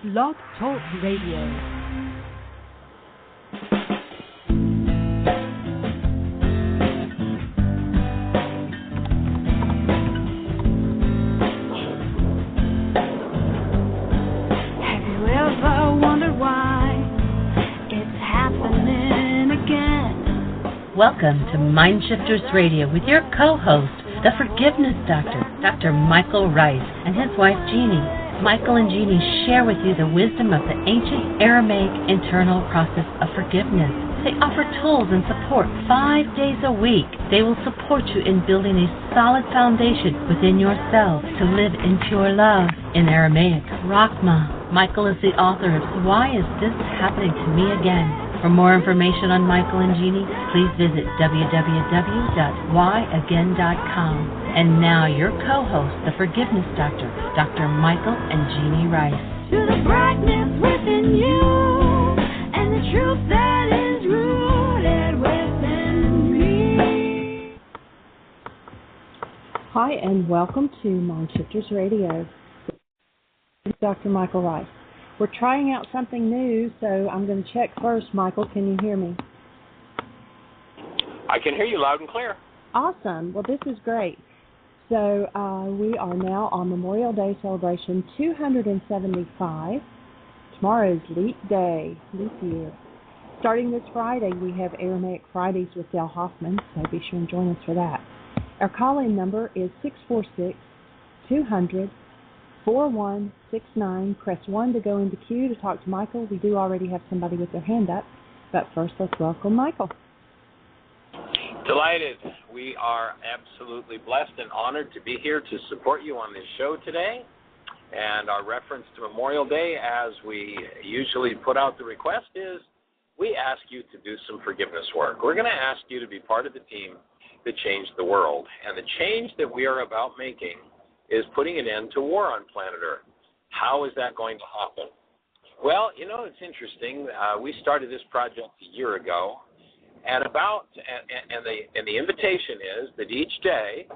Blog Talk Radio. Welcome to Mindshifters Radio with your co-host, the Forgiveness Doctor, Dr. Michael Ryce, and his wife, Jeanie. Michael and Jeanie share with you the wisdom of the ancient Aramaic internal process of forgiveness. They offer tools and support 5 days a week. They will support you in building a solid foundation within yourself to live in pure love. In Aramaic, Rakhma. Michael is the author of Why Is This Happening to Me Again? For more information on Michael and Jeanie, please visit www.whyagain.com. And now your co-host, the Forgiveness Doctor, Dr. Michael and Jeanie Ryce. To the brightness within you, and the truth that is rooted within me. Hi, and welcome to Mindshifters Radio. This is Dr. Michael Ryce. We're trying out something new, so I'm going to check first. Michael, can you hear me? I can hear you loud and clear. Awesome. Well, this is great. So we are now on Memorial Day celebration 275. Tomorrow is Leap Day, leap year. Starting this Friday, we have Aramaic Fridays with Dale Hoffman, so be sure and join us for that. Our call-in number is 646-200-4169. Press 1 to go into queue to talk to Michael. We do already have somebody with their hand up, but first let's welcome Michael. Delighted. We are absolutely blessed and honored to be here to support you on this show today. And our reference to Memorial Day, as we usually put out the request, is we ask you to do some forgiveness work. We're going to ask you to be part of the team that changed the world. And the change that we are about making is putting an end to war on planet Earth. How is that going to happen? Well, you know, it's interesting. We started this project a year ago, and the invitation is that each day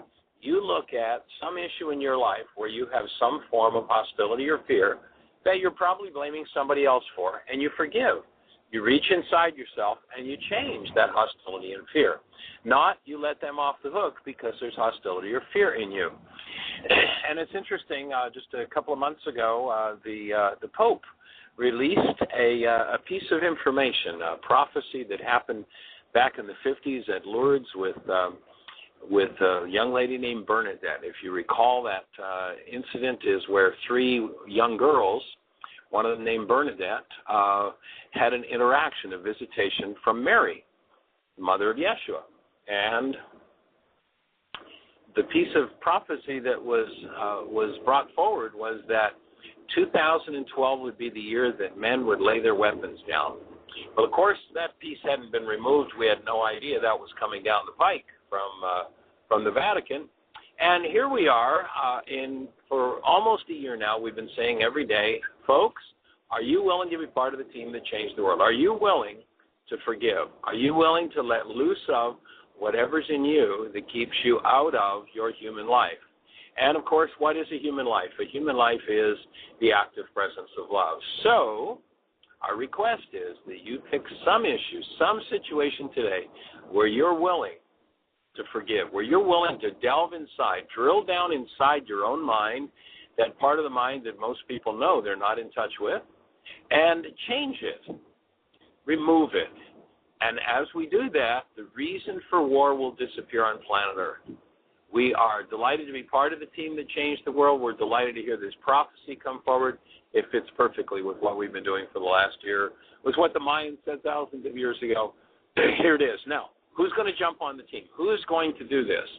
you look at some issue in your life where you have some form of hostility or fear that you're probably blaming somebody else for, and you forgive. You reach inside yourself and you change that hostility and fear. Not you let them off the hook because there's hostility or fear in you. And it's interesting, just a couple of months ago, the Pope released a piece of information, a prophecy that happened back in the 50s at Lourdes with a young lady named Bernadette. If you recall, that incident is where 3 young girls, one of them named Bernadette, had an interaction, a visitation from Mary, the mother of Yeshua. And the piece of prophecy that was brought forward was that 2012 would be the year that men would lay their weapons down. Well, of course, that piece hadn't been removed. We had no idea that was coming down the pike from the Vatican. And here we are, for almost a year now, we've been saying every day, folks, are you willing to be part of the team that changed the world? Are you willing to forgive? Are you willing to let loose of whatever's in you that keeps you out of your human life? And, of course, what is a human life? A human life is the active presence of love. So our request is that you pick some issue, some situation today where you're willing to forgive, where you're willing to delve inside, drill down inside your own mind, that part of the mind that most people know they're not in touch with, and change it, remove it. And as we do that, the reason for war will disappear on planet Earth. We are delighted to be part of the team that changed the world. We're delighted to hear this prophecy come forward. It fits perfectly with what we've been doing for the last year. It was what the Mayans said thousands of years ago. Here it is. Now, who's going to jump on the team? Who is going to do this?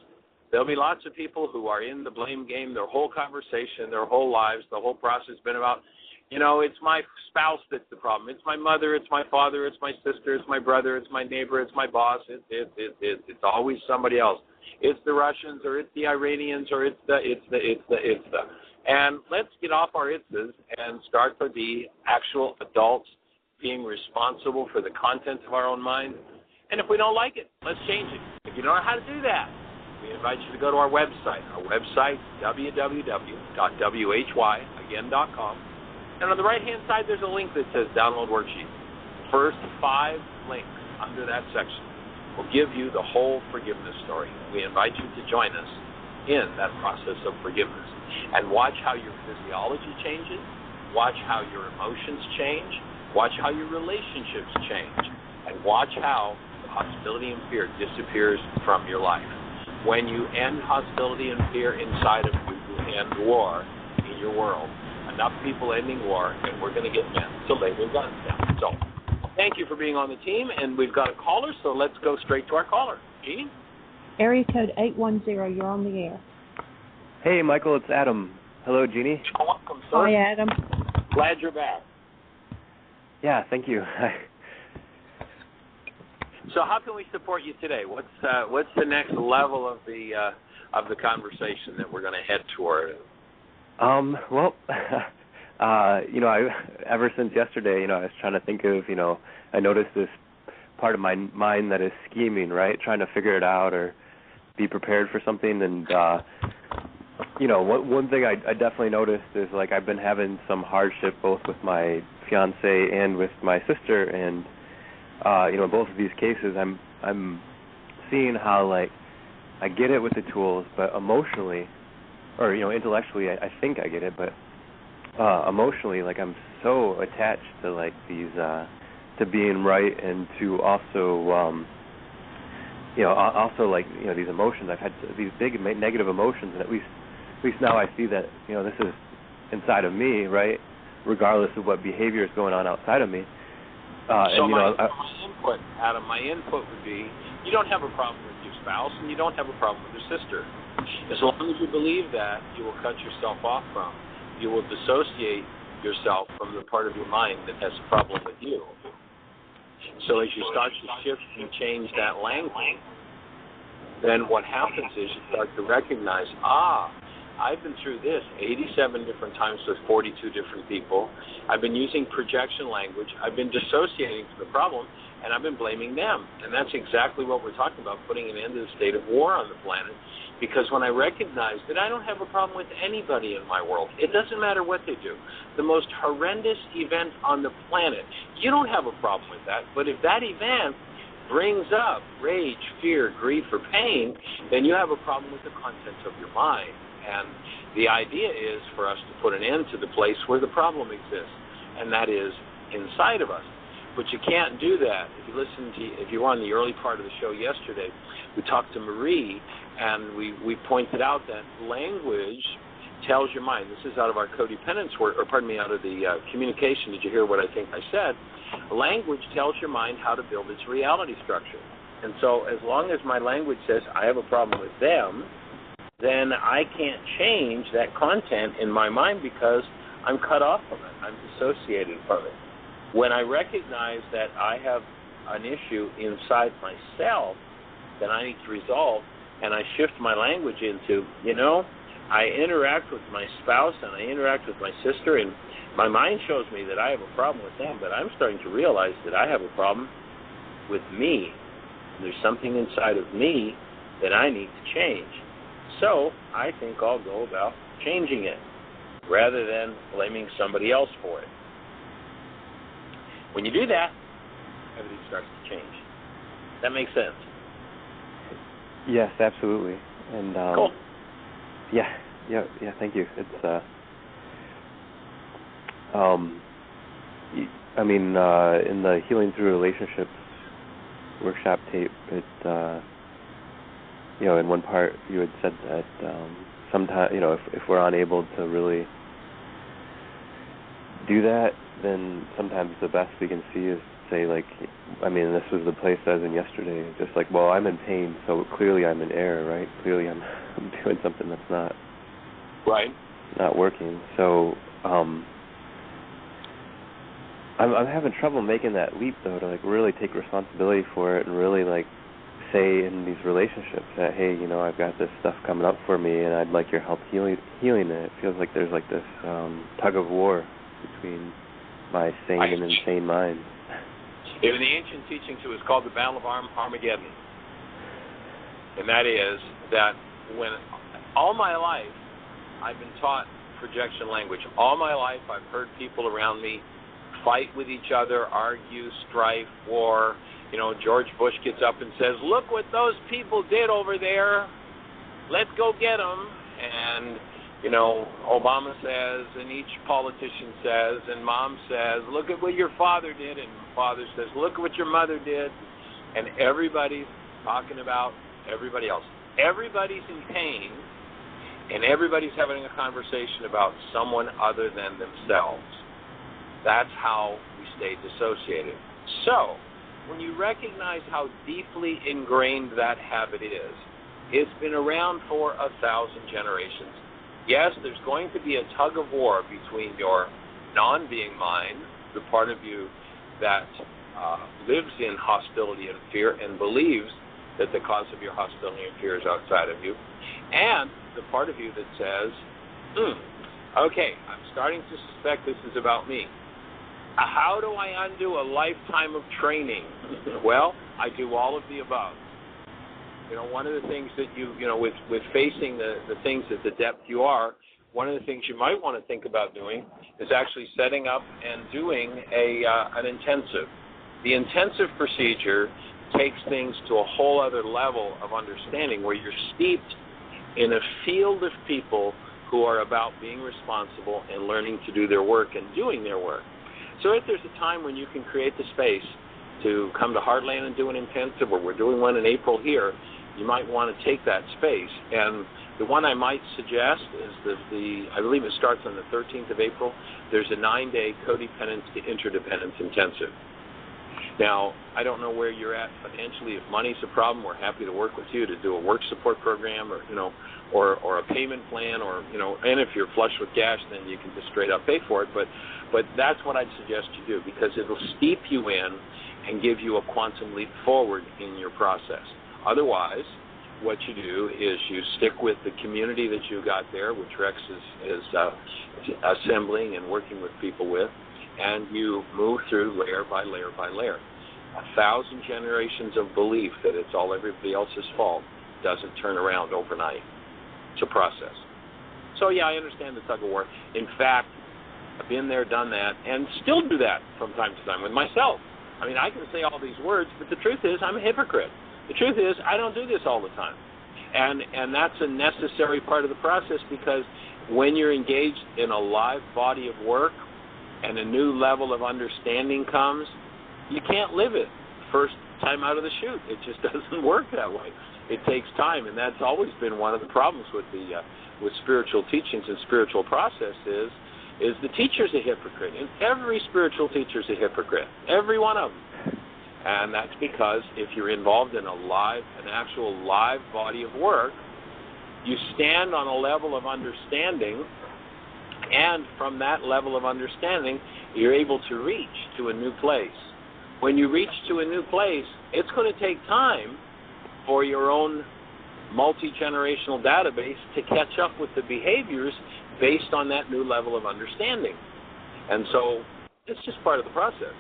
There'll be lots of people who are in the blame game. Their whole conversation, their whole lives, the whole process has been about, you know, it's my spouse that's the problem. It's my mother, it's my father, it's my sister, it's my brother, it's my neighbor, it's my boss. It's always somebody else. It's the Russians, or it's the Iranians, or it's the. And let's get off our itses and start to be actual adults being responsible for the content of our own mind. And if we don't like it, let's change it. If you don't know how to do that, we invite you to go to our website. Our website, www.whyagain.com. And on the right-hand side, there's a link that says Download Worksheet. First 5 links under that section will give you the whole forgiveness story. We invite you to join us in that process of forgiveness and watch how your physiology changes, watch how your emotions change, watch how your relationships change, and watch how hostility and fear disappears from your life. When you end hostility and fear inside of you, you end war in your world. Enough people ending war, and we're going to get men to lay their guns down. So, thank you for being on the team, and we've got a caller, so let's go straight to our caller. Jeanie? Area code 810, you're on the air. Hey, Michael, it's Adam. Hello, Jeanie. Welcome, sir. Hi, Adam. Glad you're back. Yeah, thank you. So how can we support you today? What's the next level of the conversation that we're going to head toward? Well, ever since yesterday, I was trying to think of, I noticed this part of my mind that is scheming, right, trying to figure it out or be prepared for something. And, one thing I definitely noticed is, like, I've been having some hardship both with my fiance and with my sister. And, both of these cases, I'm seeing how, like, I get it with the tools, but emotionally, or, intellectually, I think I get it, but emotionally, like, I'm so attached to, like, these, to being right and to also, these emotions. I've had these big negative emotions, and at least now I see that, this is inside of me, right, regardless of what behavior is going on outside of me. My input, Adam, would be, you don't have a problem with your spouse, and you don't have a problem with your sister. As long as you believe that, you will cut yourself off from, you will dissociate yourself from the part of your mind that has a problem with you. So as you start to shift and change that language, then what happens is you start to recognize, I've been through this 87 different times with 42 different people. I've been using projection language. I've been dissociating from the problem, and I've been blaming them. And that's exactly what we're talking about, putting an end to the state of war on the planet. Because when I recognize that I don't have a problem with anybody in my world, it doesn't matter what they do. The most horrendous event on the planet, you don't have a problem with that. But if that event brings up rage, fear, grief, or pain, then you have a problem with the contents of your mind. And the idea is for us to put an end to the place where the problem exists, and that is inside of us. But you can't do that. If you were on the early part of the show yesterday, we talked to Marie, and we pointed out that language tells your mind. This is out of our codependence work, out of the communication. Did you hear what I think I said? Language tells your mind how to build its reality structure. And so as long as my language says I have a problem with them, then I can't change that content in my mind because I'm cut off from it. I'm dissociated from it. When I recognize that I have an issue inside myself that I need to resolve, and I shift my language into, I interact with my spouse and I interact with my sister, and my mind shows me that I have a problem with them, but I'm starting to realize that I have a problem with me. There's something inside of me that I need to change. So I think I'll go about changing it rather than blaming somebody else for it. When you do that, everything starts to change. That makes sense? Yes, absolutely. And cool. Yeah, thank you. It's in the Healing Through Relationships workshop tape, it in one part you had said that sometimes, if we're unable to really do that, then sometimes the best we can see is say, like, this was the place I was in yesterday, just like, well, I'm in pain, so clearly I'm in error, right? Clearly I'm doing something that's not working. So I'm having trouble making that leap, though, to, like, really take responsibility for it and really, like, say in these relationships that, hey, I've got this stuff coming up for me and I'd like your help healing it. It feels like there's, like, this tug of war between my sane and insane mind. In the ancient teachings, it was called the Battle of Armageddon. And that is that when all my life I've been taught projection language. All my life, I've heard people around me fight with each other, argue, strife, war. You know, George Bush gets up and says, "Look what those people did over there. Let's go get them." And, you know, Obama says, and each politician says, and Mom says, "Look at what your father did," and Father says, "Look at what your mother did." And everybody's talking about everybody else. Everybody's in pain, and everybody's having a conversation about someone other than themselves. That's how we stay dissociated. So, when you recognize how deeply ingrained that habit is, it's been around for 1,000 generations. Yes, there's going to be a tug of war between your non-being mind, the part of you that lives in hostility and fear and believes that the cause of your hostility and fear is outside of you, and the part of you that says, okay, I'm starting to suspect this is about me. How do I undo a lifetime of training? Well, I do all of the above. You know, one of the things that you know, with facing the things at the depth you are, one of the things you might want to think about doing is actually setting up and doing an intensive. The intensive procedure takes things to a whole other level of understanding where you're steeped in a field of people who are about being responsible and learning to do their work and doing their work. So if there's a time when you can create the space to come to Heartland and do an intensive, or we're doing one in April here, you might want to take that space. And the one I might suggest is I believe it starts on the 13th of April. There's a 9-day codependence to interdependence intensive. Now, I don't know where you're at financially. If money's a problem, we're happy to work with you to do a work support program, or or a payment plan, or and if you're flush with cash, then you can just straight up pay for it. But that's what I'd suggest you do, because it'll steep you in and give you a quantum leap forward in your process. Otherwise, what you do is you stick with the community that you got there, which Rex is assembling and working with people with, and you move through layer by layer by layer. 1,000 generations of belief that it's all everybody else's fault doesn't turn around overnight. It's a process. So, yeah, I understand the tug of war. In fact, I've been there, done that, and still do that from time to time with myself. I mean, I can say all these words, but the truth is I'm a hypocrite. The truth is I don't do this all the time. And that's a necessary part of the process, because when you're engaged in a live body of work and a new level of understanding comes, you can't live it first time out of the chute. It just doesn't work that way. It takes time, and that's always been one of the problems with spiritual teachings and spiritual process is the teacher's a hypocrite. And every spiritual teacher's a hypocrite, every one of them. And that's because if you're involved in an actual live body of work, you stand on a level of understanding, and from that level of understanding, you're able to reach to a new place. When you reach to a new place, it's going to take time for your own multi-generational database to catch up with the behaviors based on that new level of understanding. And so it's just part of the process.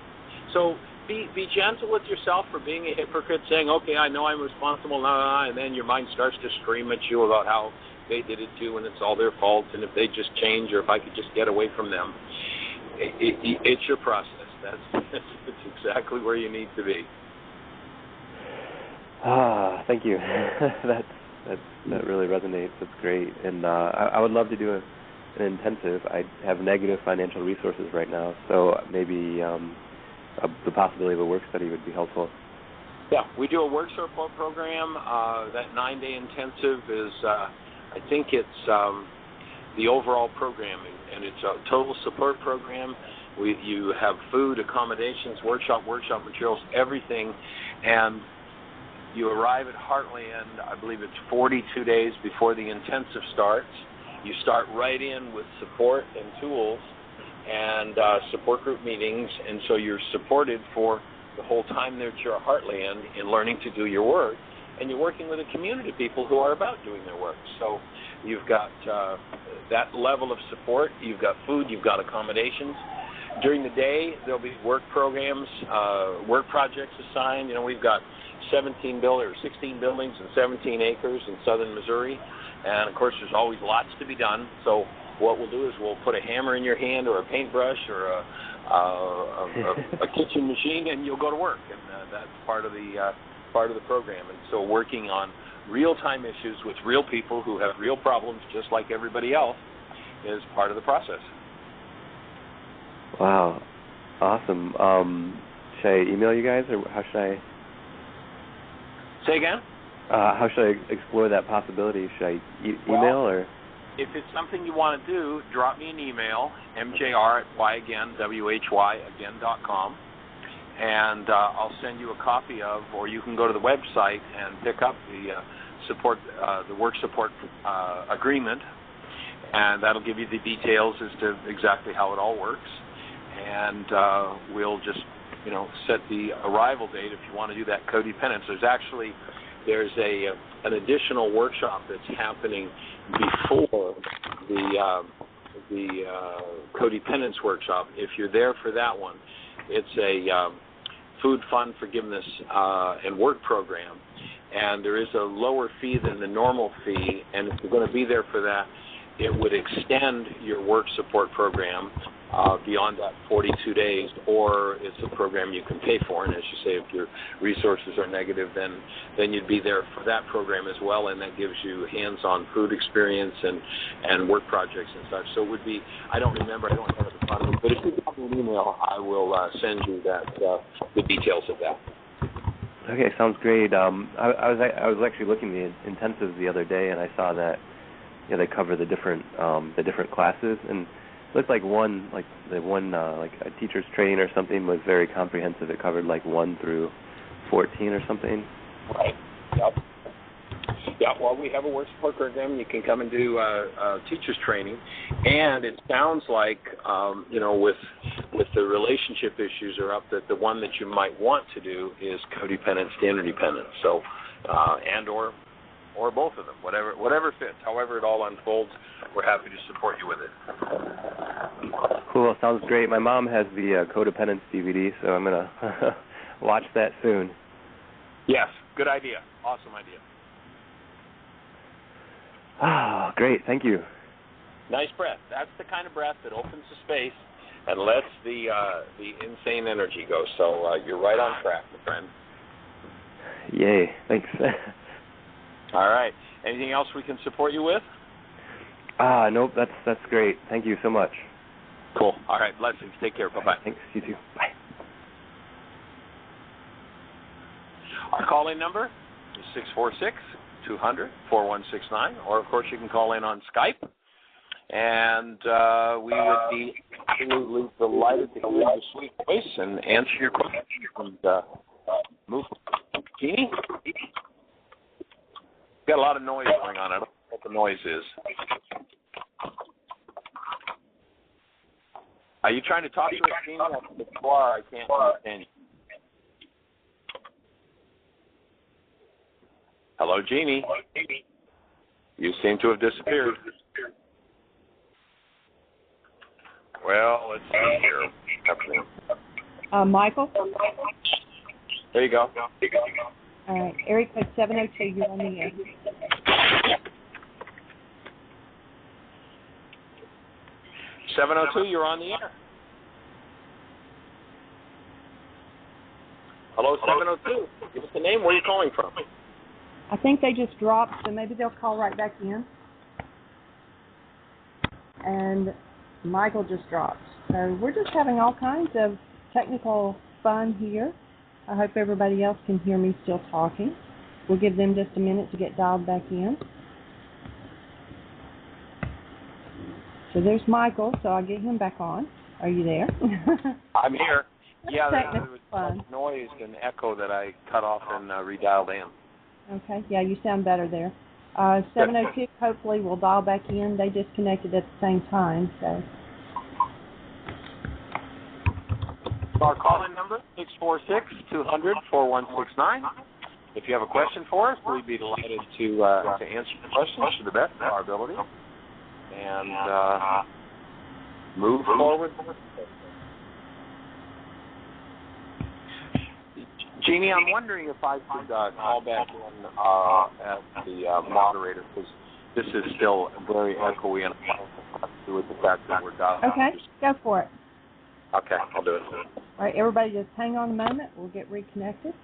So be gentle with yourself for being a hypocrite, saying, okay, I know I'm responsible, and then your mind starts to scream at you about how they did it too, and it's all their fault, and if they just change, or if I could just get away from them. It's your process. That's exactly where you need to be. Thank you. That really resonates. That's great. And I would love to do an intensive. I have negative financial resources right now, so maybe the possibility of a work study would be helpful. Yeah, we do a work support program. That 9-day intensive is, I think it's the overall program, and it's a total support program. You have food, accommodations, workshop materials, everything, and you arrive at Heartland, I believe it's 42 days before the intensive starts. You start right in with support and tools and support group meetings, and so you're supported for the whole time there at your Heartland in learning to do your work, and you're working with a community of people who are about doing their work. So you've got that level of support, you've got food, you've got accommodations. During the day, there'll be work programs, work projects assigned. We've got 16 buildings and 17 acres in southern Missouri, and of course there's always lots to be done. So what we'll do is we'll put a hammer in your hand or a paintbrush or a kitchen machine, and you'll go to work, and that's part of the program. And so working on real-time issues with real people who have real problems just like everybody else is part of the process. Wow. Awesome. Should I email you guys, or how should I? Say again? How should I explore that possibility? Should I email, or? If it's something you want to do, drop me an email, mjr@whyagain.com, and I'll send you a copy of, or you can go to the website and pick up the the work support agreement, and that'll give you the details as to exactly how it all works. And we'll just, set the arrival date if you want to do that codependence. There's an additional workshop that's happening before the codependence workshop. If you're there for that one, it's a food, fun, forgiveness, and work program, and there is a lower fee than the normal fee. And if you're going to be there for that, it would extend your work support program beyond that 42 days, or it's a program you can pay for. And as you say, if your resources are negative, then you'd be there for that program as well, and that gives you hands-on food experience and work projects and such. So it would be, I don't have it in front of me, but if you drop me an email, I will send you the details of that. Okay, sounds great. I was actually looking at the intensives the other day, and I saw that they cover the different classes, and it looked like a teacher's training or something was very comprehensive. It covered 1 through 14 or something. Right. Yep. Yeah. Well, we have a work support program. You can come and do teacher's training, and it sounds like with the relationship issues are up, that the one that you might want to do is codependent, standard dependent. So, and or both of them, whatever fits, however it all unfolds, we're happy to support you with it. Cool, sounds great. My mom has the Codependence DVD, so I'm going to watch that soon. Yes, good idea. Awesome idea. Oh, great, thank you. Nice breath. That's the kind of breath that opens the space and lets the insane energy go. So you're right on track, my friend. Yay, thanks. All right. Anything else we can support you with? Nope, that's great. Thank you so much. Cool. All right, blessings. Take care. Bye-bye. Thanks, you too. Bye. Our call-in number is 646-200-4169, or, of course, you can call in on Skype, and we would be absolutely delighted to hear your sweet voice and answer your questions. And move. Jeanie? Got a lot of noise going on. I don't know what the noise is. Are you trying to talk to us, Jeanie? If you are, I can't understand you. Hello, Jeanie. You seem to have disappeared. Well, let's see here. Michael? There you go. All right, area code 702, you're on the air. You're on the air. Hello, 702. Give us the name. Where are you calling from? I think they just dropped, so maybe they'll call right back in. And Michael just dropped. So we're just having all kinds of technical fun here. I hope everybody else can hear me still talking. We'll give them just a minute to get dialed back in. So there's Michael, so I'll get him back on. Are you there? I'm here. Yeah, there was fun. Noise and echo that I cut off and redialed in. Okay, yeah, you sound better there. 702, hopefully we'll dial back in. They disconnected at the same time, so. Our call-in number, 646-200-4169. If you have a question for us, we'd be delighted to answer the questions to the best of our ability and move forward. Jeanie, I'm wondering if I could call back in as the moderator, because this is still very echoey and with the fact that we're dialed. Okay, go for it. Okay, I'll do it. All right, everybody just hang on a moment. We'll get reconnected.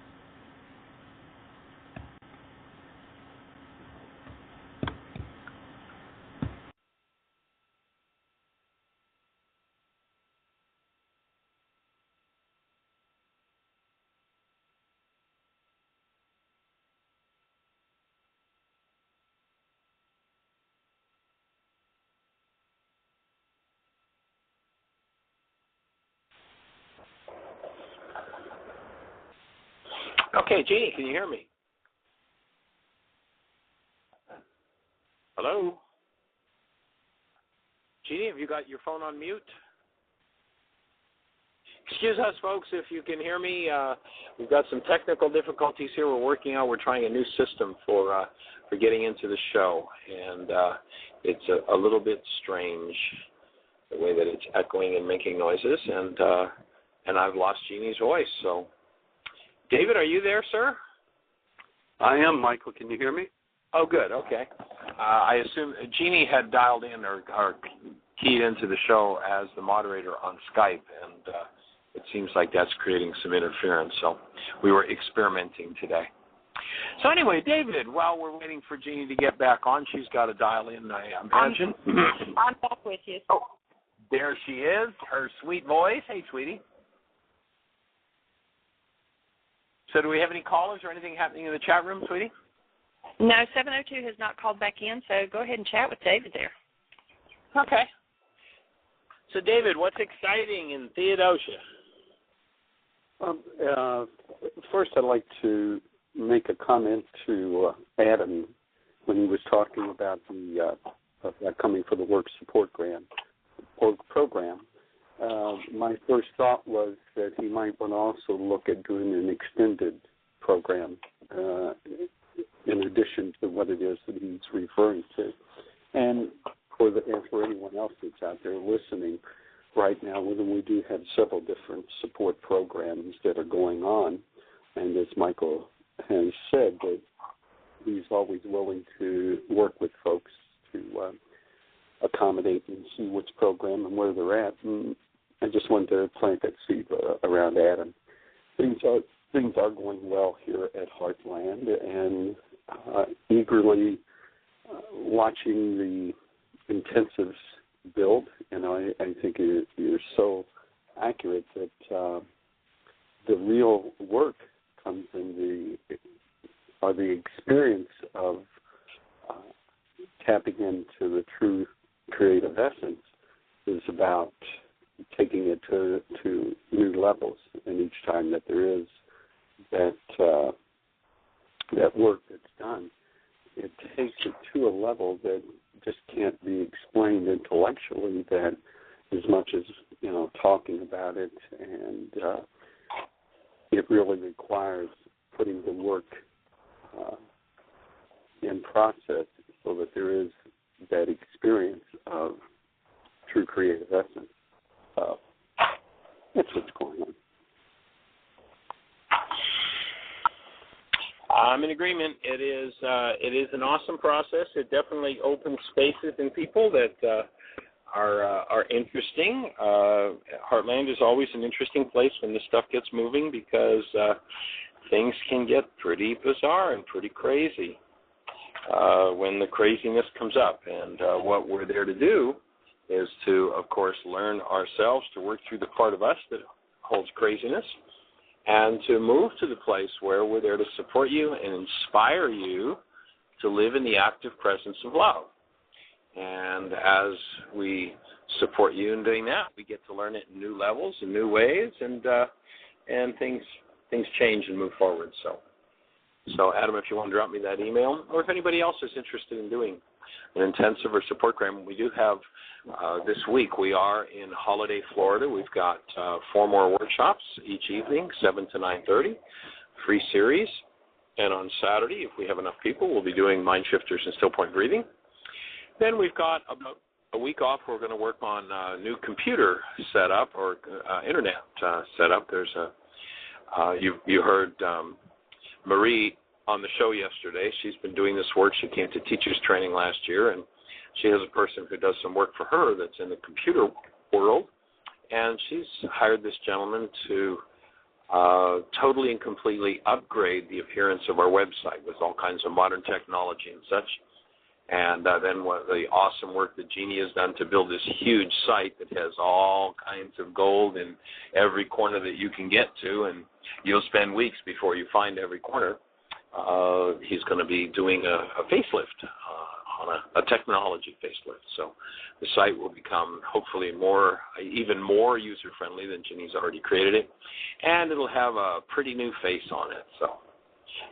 Okay, Jeanie, can you hear me? Hello? Jeanie, have you got your phone on mute? Excuse us, folks, if you can hear me. We've got some technical difficulties here we're working on. We're trying a new system for getting into the show, and it's a little bit strange the way that it's echoing and making noises, and I've lost Jeanie's voice. So, David, are you there, sir? I am, Michael. Can you hear me? Oh, good. Okay. I assume Jeanie had dialed in or keyed into the show as the moderator on Skype, and it seems like that's creating some interference. So we were experimenting today. So anyway, David, while we're waiting for Jeanie to get back on, she's got to dial in, I imagine. I'm back with you. Oh, there she is, her sweet voice. Hey, sweetie. So do we have any callers or anything happening in the chat room, sweetie? No, 702 has not called back in, so go ahead and chat with David there. Okay. So, David, what's exciting in Theodosia? First, I'd like to make a comment to Adam when he was talking about the coming for the work support program. My first thought was that he might want to also look at doing an extended program in addition to what it is that he's referring to. And for anyone else that's out there listening right now, we do have several different support programs that are going on. And as Michael has said, that he's always willing to work with folks to accommodate and see which program and where they're at. And I just wanted to plant that seed around Adam. Things are going well here at Heartland, and eagerly watching the intensives build. And I think you're so accurate that the real work comes in the experience of tapping into the true creative essence is about taking it to new levels. And each time that there is that work that's done, it takes it to a level that just can't be explained intellectually, that as much as, talking about it, and it really requires putting the work in process so that there is that experience of true creative essence. That's what's going on. I'm in agreement. It is an awesome process. It definitely opens spaces in people that are interesting. Heartland is always an interesting place when this stuff gets moving, because things can get pretty bizarre and pretty crazy when the craziness comes up. And what we're there to do is to, of course, learn ourselves to work through the part of us that holds craziness, and to move to the place where we're there to support you and inspire you to live in the active presence of love. And as we support you in doing that, we get to learn it in new levels and new ways, and things change and move forward. So Adam, if you want to drop me that email, or if anybody else is interested in doing an intensive or support program, we do have this week. We are in Holiday, Florida. We've got 4 more workshops each evening, 7 to 9:30, free series. And on Saturday, if we have enough people, we'll be doing Mind Shifters and Still Point Breathing. Then we've got about a week off. We're going to work on new computer setup or internet setup. There's you heard Marie on the show yesterday. She's been doing this work. She came to teachers training last year, and she has a person who does some work for her that's in the computer world, and she's hired this gentleman to totally and completely upgrade the appearance of our website with all kinds of modern technology and such. And then what the awesome work that Jeanie has done to build this huge site that has all kinds of gold in every corner that you can get to, and you'll spend weeks before you find every corner. He's going to be doing a facelift, on a technology facelift. So the site will become hopefully even more user-friendly than Jeanie's already created it, and it'll have a pretty new face on it. So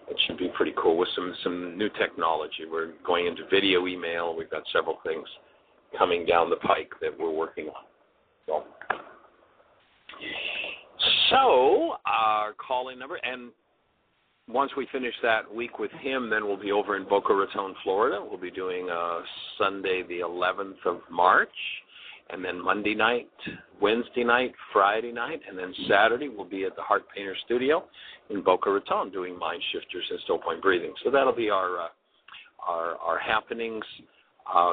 it should be pretty cool with some new technology. We're going into video email. We've got several things coming down the pike that we're working on. So our calling number, and once we finish that week with him, then we'll be over in Boca Raton, Florida. We'll be doing Sunday the 11th of March, and then Monday night, Wednesday night, Friday night, and then Saturday we'll be at the Heart Painter Studio in Boca Raton doing mind shifters and still point breathing. So that'll be our happenings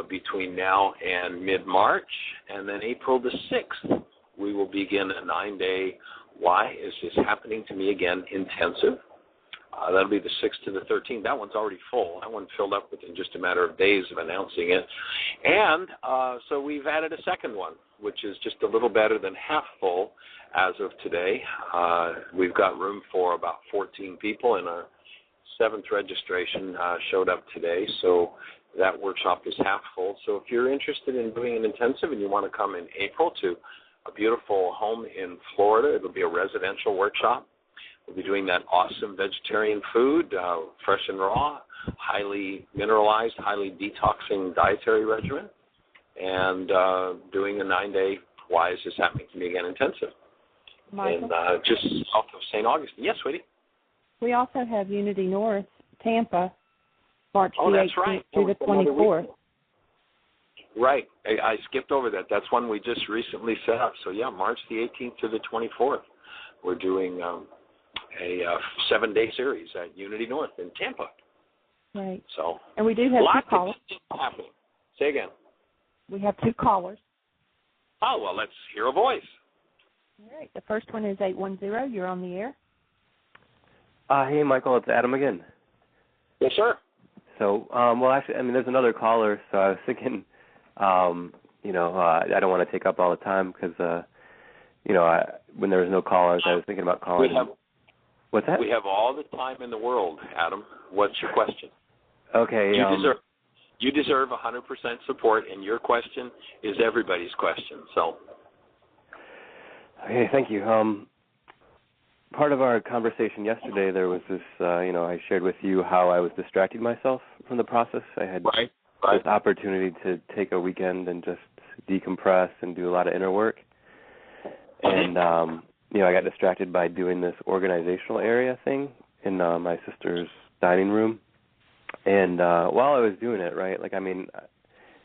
between now and mid-March, and then April the 6th we will begin a 9-day Why Is This Happening to Me Again intensive. That'll be the 6th to the 13th. That one's already full. That one filled up within just a matter of days of announcing it. And so we've added a second one, which is just a little better than half full as of today. We've got room for about 14 people, and our 7th registration showed up today. So that workshop is half full. So if you're interested in doing an intensive and you want to come in April to a beautiful home in Florida, it'll be a residential workshop. We'll be doing that awesome vegetarian food, fresh and raw, highly mineralized, highly detoxing dietary regimen, and doing a 9-day Why Is This Happening to Me Again intensive. Michael? And just south of St. Augustine. Yes, sweetie? We also have Unity North, Tampa, March the 18th right. through the 24th. Right. I skipped over that. That's one we just recently set up. So, yeah, March the 18th to the 24th. We're doing a 7-day series at Unity North in Tampa. Right. So, and we do have lots 2 callers. of things happening. Say again. We have 2 callers. Oh, well, let's hear a voice. All right. The first one is 810. You're on the air. Hey, Michael, it's Adam again. Yes, sir. So, well, actually, I mean, there's another caller, so I was thinking, I don't want to take up all the time because, when there was no callers, I was thinking about calling. What's that? We have all the time in the world, Adam. What's your question? Okay. You deserve 100% support, and your question is everybody's question. So. Okay, thank you. Part of our conversation yesterday, there was this, I shared with you how I was distracting myself from the process. I had this opportunity to take a weekend and just decompress and do a lot of inner work. And, I got distracted by doing this organizational area thing in my sister's dining room. And while I was doing it, right,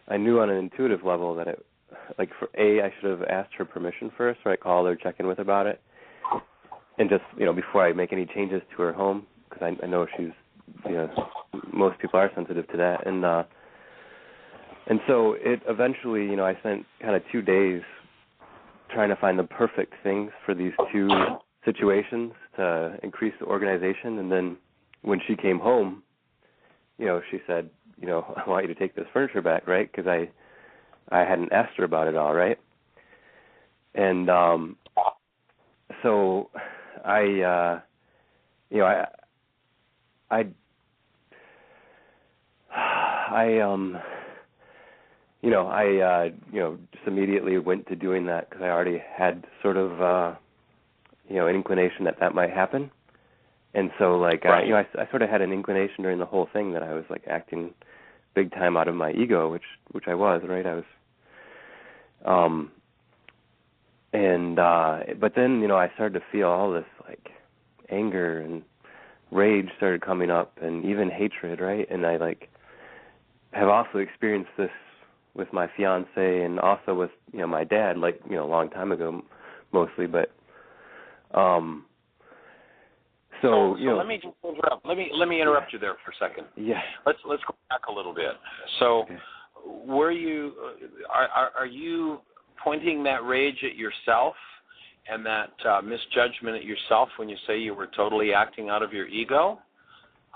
I knew on an intuitive level that I should have asked her permission first, right, called her, check in with her about it. And just, before I make any changes to her home, because I know she's, most people are sensitive to that. And so it eventually, I spent kind of 2 days trying to find the perfect things for these 2 situations to increase the organization. And then when she came home, she said, I want you to take this furniture back, right? Because I hadn't asked her about it all, right? And so I just immediately went to doing that because I already had sort of, an inclination that might happen. And so, I sort of had an inclination during the whole thing that I was, acting big time out of my ego, which I was, right? I was, but then, I started to feel all this, anger and rage started coming up and even hatred, right? And I, have also experienced this with my fiance and also with, my dad, a long time ago mostly, but, So let me just interrupt. Let me interrupt you there for a second. Yeah. Let's go back a little bit. So were you? Are you pointing that rage at yourself and that misjudgment at yourself when you say you were totally acting out of your ego?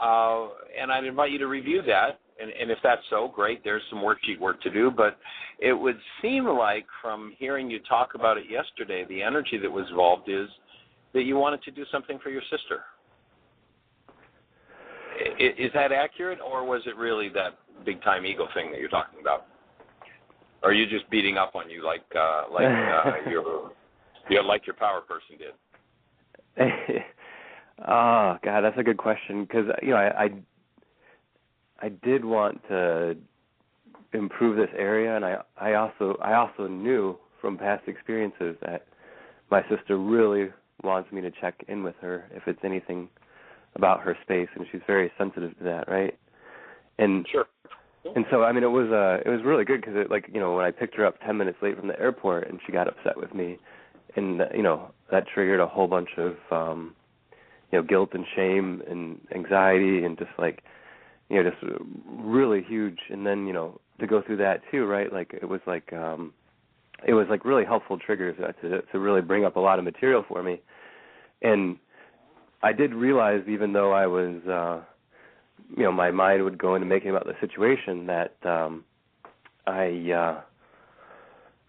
And I'd invite you to review that. And if that's so, great, there's some worksheet work to do. But it would seem like from hearing you talk about it yesterday, the energy that was involved is that you wanted to do something for your sister. Is that accurate, or was it really that big-time ego thing that you're talking about? Or are you just beating up on you like your power person did? Oh God, that's a good question, because I did want to improve this area, and I also knew from past experiences that my sister really wants me to check in with her if it's anything about her space, and she's very sensitive to that, right? And sure. And so, I mean, it was really good because, when I picked her up 10 minutes late from the airport and she got upset with me, and, that triggered a whole bunch of, guilt and shame and anxiety and just, just really huge. And then, to go through that too, right, it was really helpful triggers to really bring up a lot of material for me. And I did realize, even though I was, my mind would go into making about the situation, that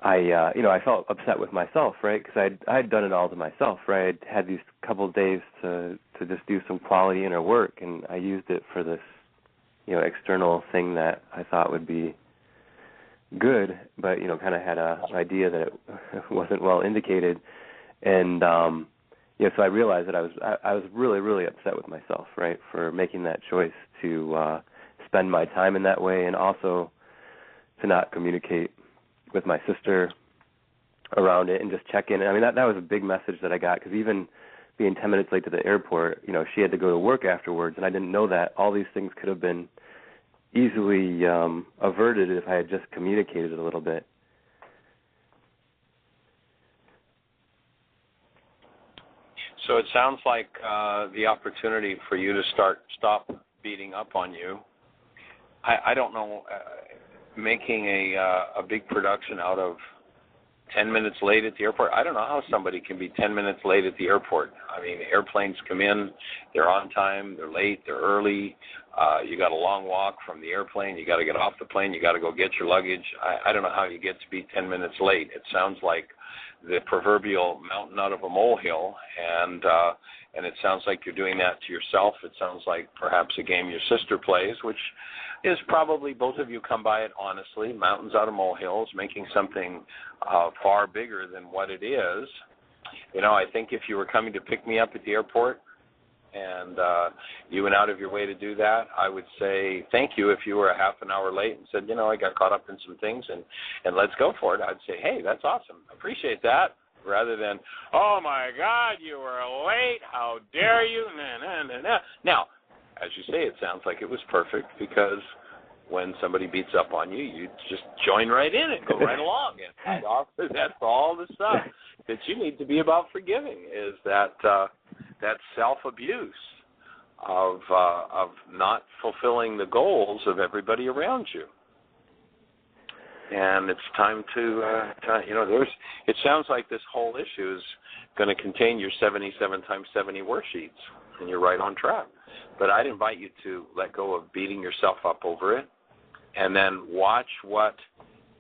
I felt upset with myself, right? Because I'd done it all to myself, right? I'd had these couple of days to just do some quality inner work, and I used it for this, external thing that I thought would be good, but kind of had an idea that it wasn't well indicated, and so I realized that I was really, really upset with myself, right, for making that choice to spend my time in that way, and also to not communicate with my sister around it and just check in. I mean, that was a big message that I got, because even being 10 minutes late to the airport, she had to go to work afterwards, and I didn't know that. All these things could have been easily averted if I had just communicated a little bit. So it sounds like the opportunity for you to stop beating up on you. I don't know, making a big production out of 10 minutes late at the airport. I don't know how somebody can be 10 minutes late at the airport. I mean, airplanes come in, they're on time, they're late, they're early. You got a long walk from the airplane. You got to get off the plane. You got to go get your luggage. I don't know how you get to be 10 minutes late. It sounds like the proverbial mountain out of a molehill, and it sounds like you're doing that to yourself. It sounds like perhaps a game your sister plays, which is probably, both of you come by it honestly, mountains out of molehills, making something far bigger than what it is. I think if you were coming to pick me up at the airport and you went out of your way to do that, I would say thank you. If you were a half an hour late and said, I got caught up in some things and let's go for it, I'd say, hey, that's awesome. Appreciate that. Rather than, oh, my God, you were late. How dare you? Now, as you say, it sounds like it was perfect, because when somebody beats up on you, you just join right in and go right along. And that's all the stuff that you need to be about forgiving, is that self-abuse of not fulfilling the goals of everybody around you. And it's time to it sounds like this whole issue is going to contain your 77 times 70 worksheets, and you're right on track. But I'd invite you to let go of beating yourself up over it, and then watch what,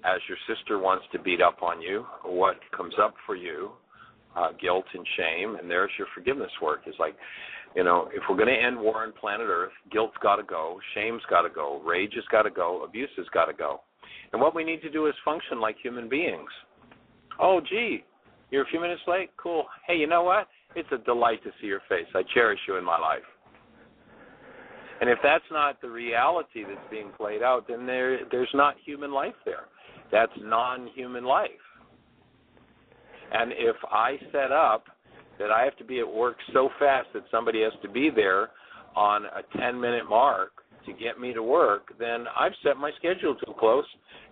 as your sister wants to beat up on you, what comes up for you, guilt and shame, and there's your forgiveness work. Is like, if we're going to end war on planet Earth, guilt's got to go, shame's got to go, rage has got to go, abuse has got to go. And what we need to do is function like human beings. Oh, gee, you're a few minutes late? Cool. Hey, you know what? It's a delight to see your face. I cherish you in my life. And if that's not the reality that's being played out, then there's not human life there. That's non-human life. And if I set up that I have to be at work so fast that somebody has to be there on a 10-minute mark to get me to work, then I've set my schedule too close,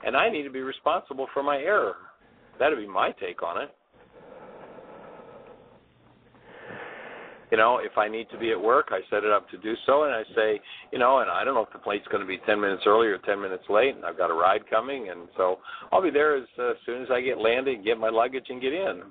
and I need to be responsible for my error. That would be my take on it. If I need to be at work, I set it up to do so, and I say, and I don't know if the flight's going to be 10 minutes early or 10 minutes late, and I've got a ride coming, and so I'll be there as soon as I get landed, get my luggage, and get in.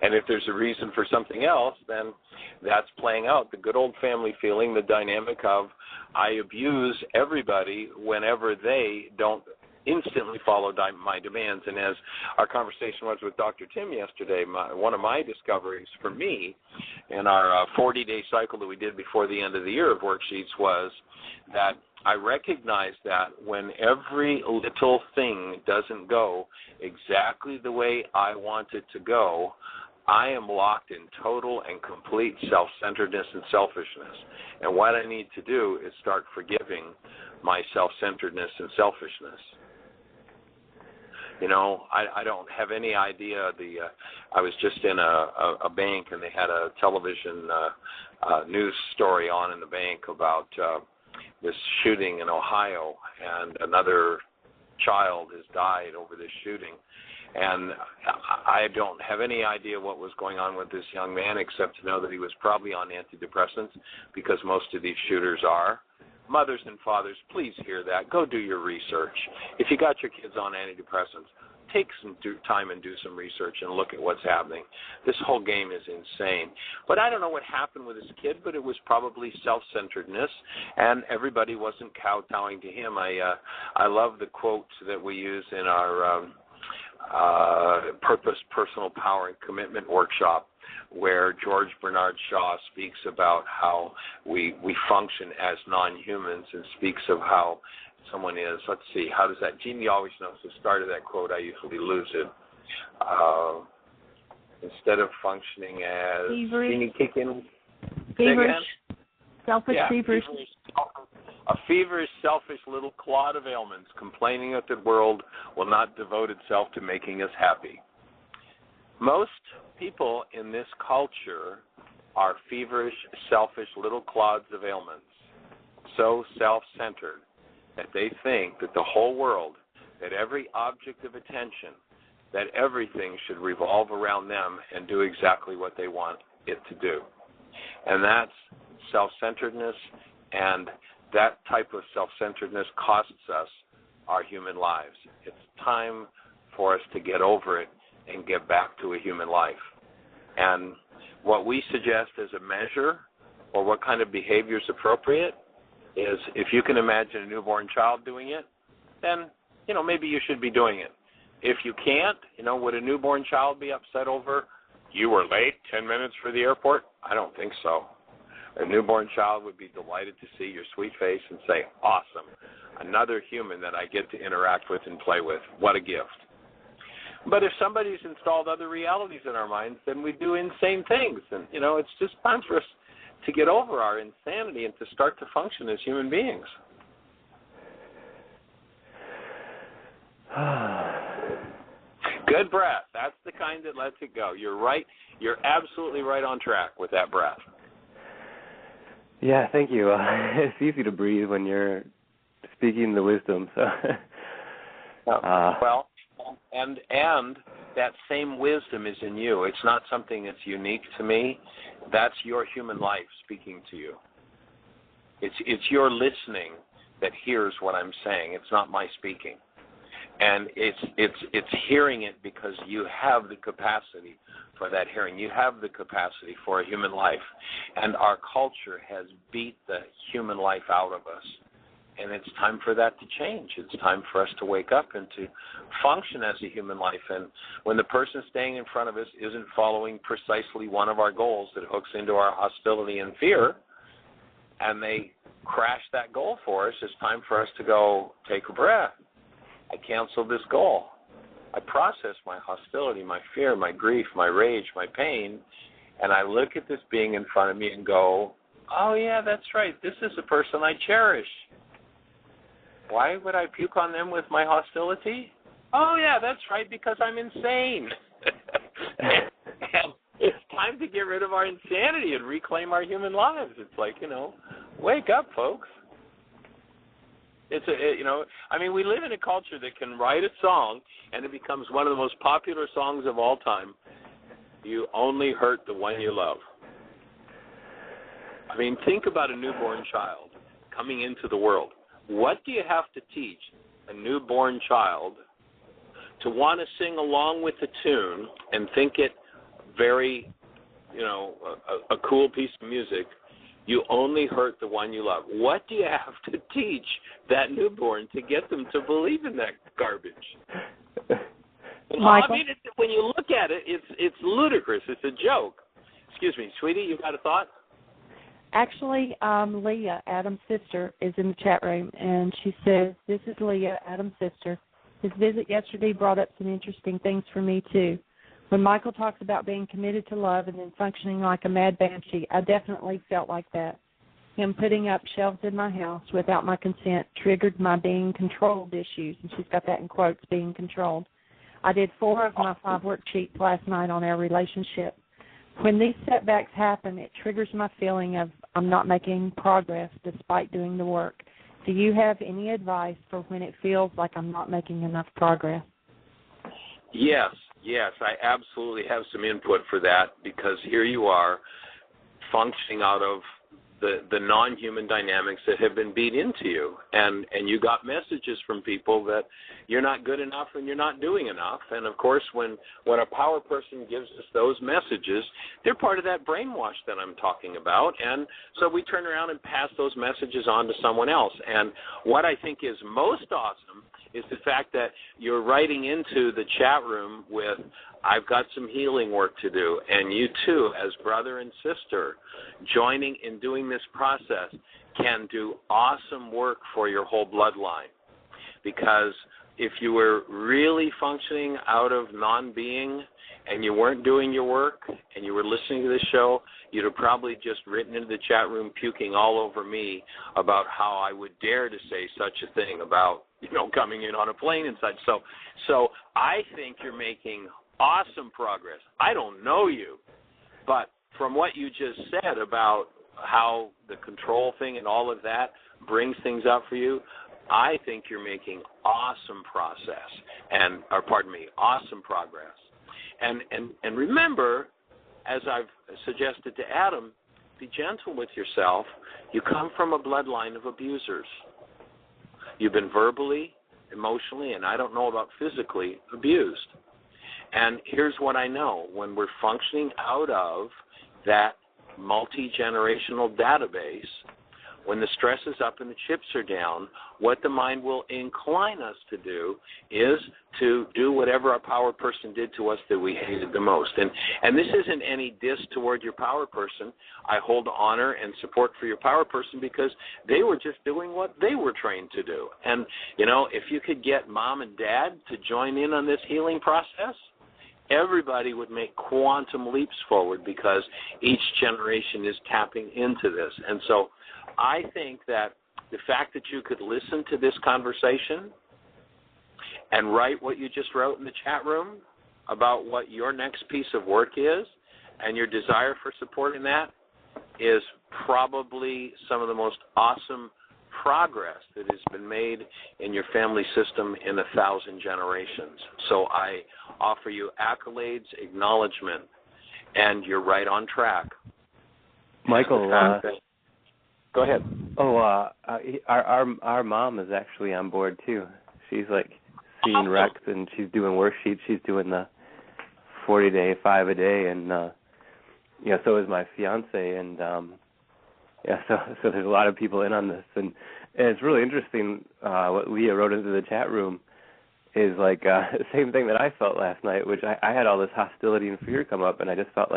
And if there's a reason for something else, then that's playing out the good old family feeling, the dynamic of I abuse everybody whenever they don't instantly follow my demands. And as our conversation was with Dr. Tim yesterday, one of my discoveries for me in our 40-day cycle that we did before the end of the year of worksheets was that I recognize that when every little thing doesn't go exactly the way I want it to go, I am locked in total and complete self-centeredness and selfishness. And what I need to do is start forgiving my self-centeredness and selfishness. I don't have any idea. I was just in a bank, and they had a television news story on in the bank about this shooting in Ohio, and another child has died over this shooting. And I don't have any idea what was going on with this young man, except to know that he was probably on antidepressants, because most of these shooters are. Mothers and fathers, please hear that. Go do your research. If you got your kids on antidepressants, take some time and do some research and look at what's happening. This whole game is insane. But I don't know what happened with this kid, but it was probably self-centeredness, and everybody wasn't kowtowing to him. I love the quote that we use in our Purpose, Personal Power, and Commitment workshop, where George Bernard Shaw speaks about how we function as non-humans, and speaks of how someone is. Let's see, how does that? Jeanie always knows the start of that quote. I usually lose it. Instead of functioning as Jeanie, kick in. Feverish, selfish, feverish. A feverish, selfish little clod of ailments, complaining that the world will not devote itself to making us happy. Most people in this culture are feverish, selfish little clods of ailments, so self-centered that they think that the whole world, that every object of attention, that everything should revolve around them and do exactly what they want it to do. And that's self-centeredness, and that type of self-centeredness costs us our human lives. It's time for us to get over it and get back to a human life. And what we suggest as a measure, or what kind of behavior is appropriate, is if you can imagine a newborn child doing it, then, maybe you should be doing it. If you can't, would a newborn child be upset over, you were late 10 minutes for the airport? I don't think so. A newborn child would be delighted to see your sweet face and say, awesome, another human that I get to interact with and play with. What a gift. But if somebody's installed other realities in our minds, then we do insane things. And, it's just time for us to get over our insanity and to start to function as human beings. Good breath. That's the kind that lets it go. You're right. You're absolutely right on track with that breath. Yeah, thank you. It's easy to breathe when you're speaking the wisdom. So, well, and that same wisdom is in you. It's not something that's unique to me. That's your human life speaking to you. It's your listening that hears what I'm saying. It's not my speaking. And it's hearing it because you have the capacity for that hearing. You have the capacity for a human life. And our culture has beat the human life out of us. And it's time for that to change. It's time for us to wake up and to function as a human life. And when the person staying in front of us isn't following precisely one of our goals that hooks into our hostility and fear, and they crash that goal for us, it's time for us to go, take a breath. I cancel this goal. I process my hostility, my fear, my grief, my rage, my pain, and I look at this being in front of me and go, oh, yeah, that's right. This is a person I cherish. Why would I puke on them with my hostility? Oh, yeah, that's right, because I'm insane. And it's time to get rid of our insanity and reclaim our human lives. It's like, wake up, folks. We live in a culture that can write a song and it becomes one of the most popular songs of all time. You only hurt the one you love. I mean, think about a newborn child coming into the world. What do you have to teach a newborn child to want to sing along with the tune and think it very, a cool piece of music? You only hurt the one you love. What do you have to teach that newborn to get them to believe in that garbage? Michael? I mean, when you look at it, it's ludicrous. It's a joke. Excuse me, sweetie, you got a thought? Actually, Leah, Adam's sister, is in the chat room, and she says, "This is Leah, Adam's sister. His visit yesterday brought up some interesting things for me, too. When Michael talks about being committed to love and then functioning like a mad banshee, I definitely felt like that. Him putting up shelves in my house without my consent triggered my being controlled issues," and she's got that in quotes, being controlled. "I did 4 of my 5 worksheets last night on our relationship. When these setbacks happen, it triggers my feeling of I'm not making progress despite doing the work. Do you have any advice for when it feels like I'm not making enough progress?" Yes, I absolutely have some input for that, because here you are functioning out of the non-human dynamics that have been beat into you, and you got messages from people that you're not good enough and you're not doing enough. And of course, when a power person gives us those messages, they're part of that brainwash that I'm talking about, and so we turn around and pass those messages on to someone else. And what I think is most awesome is the fact that you're writing into the chat room with, "I've got some healing work to do," and you too, as brother and sister, joining in doing this process can do awesome work for your whole bloodline. Because if you were really functioning out of non-being and you weren't doing your work and you were listening to this show, you'd have probably just written into the chat room puking all over me about how I would dare to say such a thing about, coming in on a plane and such. So I think you're making awesome progress. I don't know you, but from what you just said about how the control thing and all of that brings things up for you, I think you're making awesome awesome progress. And remember, as I've suggested to Adam, be gentle with yourself. You come from a bloodline of abusers. You've been verbally, emotionally, and I don't know about physically abused. And here's what I know. When we're functioning out of that multi-generational database, when the stress is up and the chips are down, what the mind will incline us to do is to do whatever our power person did to us that we hated the most. And this isn't any diss toward your power person. I hold honor and support for your power person because they were just doing what they were trained to do. And, if you could get mom and dad to join in on this healing process, everybody would make quantum leaps forward because each generation is tapping into this. And so I think that the fact that you could listen to this conversation and write what you just wrote in the chat room about what your next piece of work is and your desire for support in that is probably some of the most awesome progress that has been made in your family system in 1,000 generations. So I offer you accolades, acknowledgement, and you're right on track. Michael, go ahead. Our mom is actually on board too. She's seeing Rex, and she's doing worksheets. She's doing the 40-day, 5-a-day, and so is my fiance, and so there's a lot of people in on this, and it's really interesting. What Leah wrote into the chat room is the same thing that I felt last night, which I had all this hostility and fear come up, and I just felt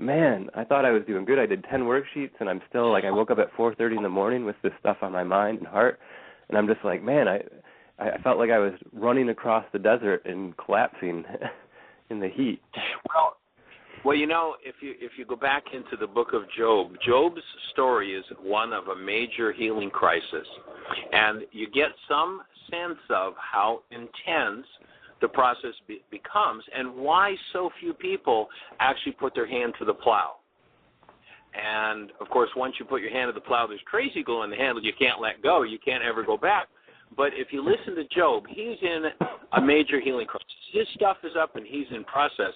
man, I thought I was doing good. I did 10 worksheets, and I'm still I woke up at 4:30 in the morning with this stuff on my mind and heart, and I'm just man, I felt like I was running across the desert and collapsing in the heat. Well, if you go back into the book of Job, Job's story is one of a major healing crisis, and you get some sense of how intense the process becomes and why so few people actually put their hand to the plow. And, of course, once you put your hand to the plow, there's crazy glue in the handle. You can't let go. You can't ever go back. But if you listen to Job, he's in a major healing crisis. His stuff is up and he's in process.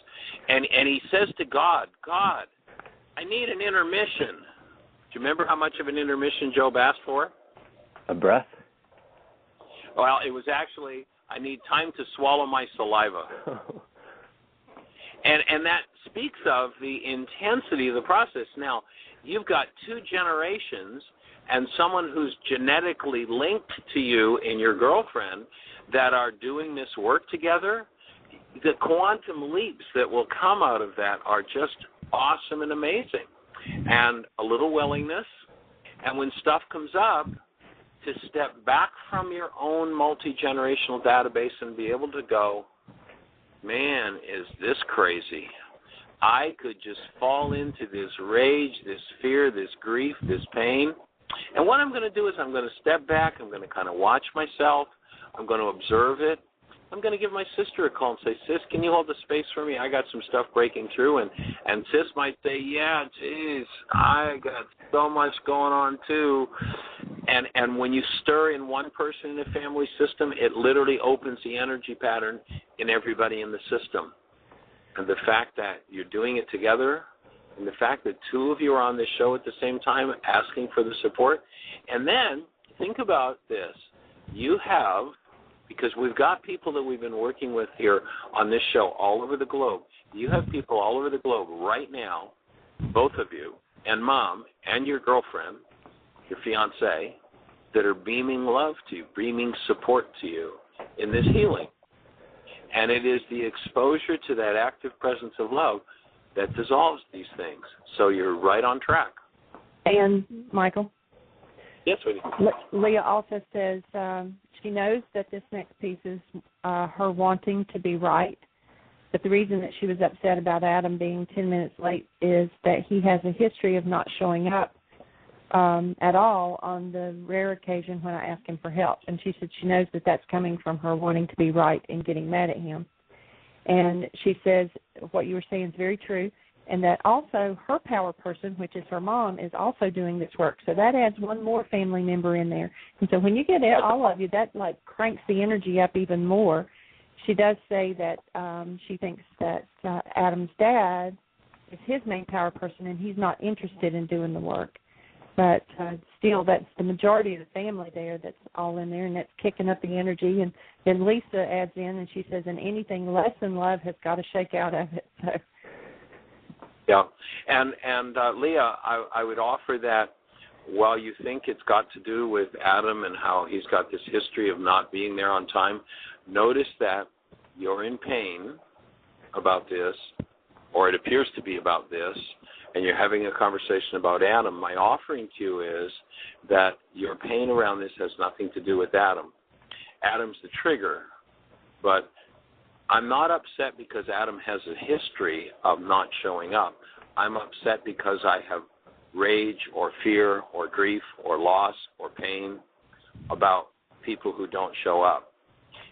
And he says to God, I need an intermission. you remember how much of an intermission Job asked for? A breath? Well, it was actually, I need time to swallow my saliva. And that speaks of the intensity of the process. Now, you've got 2 generations and someone who's genetically linked to you and your girlfriend that are doing this work together. The quantum leaps that will come out of that are just awesome and amazing. And a little willingness, and when stuff comes up, to step back from your own multi-generational database and be able to go, man, is this crazy? I could just fall into this rage, this fear, this grief, this pain. And what I'm going to do is I'm going to step back. I'm going to kind of watch myself. I'm going to observe it. I'm going to give my sister a call and say, Sis, can you hold the space for me? I got some stuff breaking through. And Sis might say, yeah, geez, I got so much going on too. And when you stir in one person in the family system, it literally opens the energy pattern in everybody in the system. And the fact that you're doing it together, and the fact that 2 of you are on this show at the same time asking for the support. And then think about this. You have, because we've got people that we've been working with here on this show all over the globe. You have people all over the globe right now, both of you, and Mom, and your girlfriend, your fiancé, that are beaming love to you, beaming support to you in this healing. And it is the exposure to that active presence of love that dissolves these things. So you're right on track. And, Michael? Yes, sweetie. Leah also says she knows that this next piece is her wanting to be right, but the reason that she was upset about Adam being 10 minutes late is that he has a history of not showing up at all on the rare occasion when I ask him for help. And she said she knows that that's coming from her wanting to be right and getting mad at him. And she says what you were saying is very true, and that also her power person, which is her mom, is also doing this work. So that adds one more family member in there. And so when you get all of you, that like cranks the energy up even more. She does say that she thinks that Adam's dad is his main power person, and he's not interested in doing the work. But still, that's the majority of the family there that's all in there, and that's kicking up the energy. And then Lisa adds in, and she says, and anything less than love has got to shake out of it. So. Yeah. And Leah, I would offer that while you think it's got to do with Adam and how he's got this history of not being there on time, notice that you're in pain about this, or it appears to be about this, and you're having a conversation about Adam. My offering to you is that your pain around this has nothing to do with Adam. Adam's the trigger, but I'm not upset because Adam has a history of not showing up. I'm upset because I have rage or fear or grief or loss or pain about people who don't show up.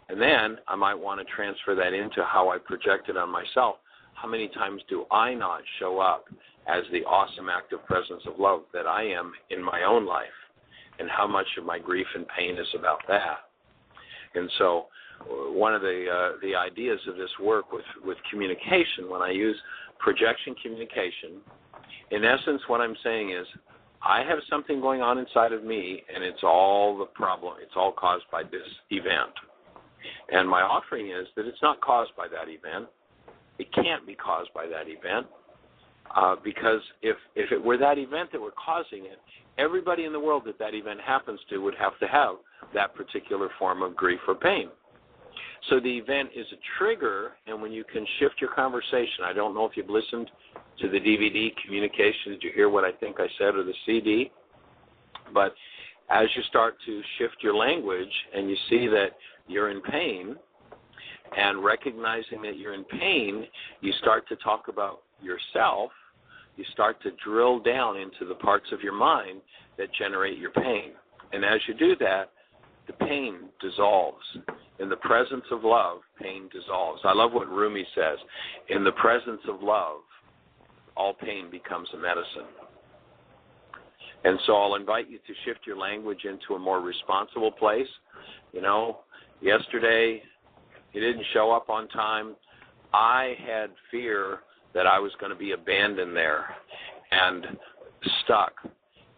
And then I might want to transfer that into how I project it on myself. How many times do I not show up as the awesome active presence of love that I am in my own life? And how much of my grief and pain is about that? And so one of the ideas of this work with communication, when I use projection communication, in essence what I'm saying is I have something going on inside of me, and it's all the problem. It's all caused by this event. And my offering is that it's not caused by that event. It can't be caused by that event because if it were that event that were causing it, everybody in the world that event happens to would have that particular form of grief or pain. So the event is a trigger, and when you can shift your conversation, I don't know if you've listened to the DVD communication, did you hear what I think I said, or the CD? But as you start to shift your language and you see that you're in pain, and recognizing that you're in pain, you start to talk about yourself. You start to drill down into the parts of your mind that generate your pain. And as you do that, the pain dissolves. In the presence of love, pain dissolves. I love what Rumi says. In the presence of love, all pain becomes a medicine. And so I'll invite you to shift your language into a more responsible place. You know, yesterday, he didn't show up on time. I had fear that I was going to be abandoned there and stuck.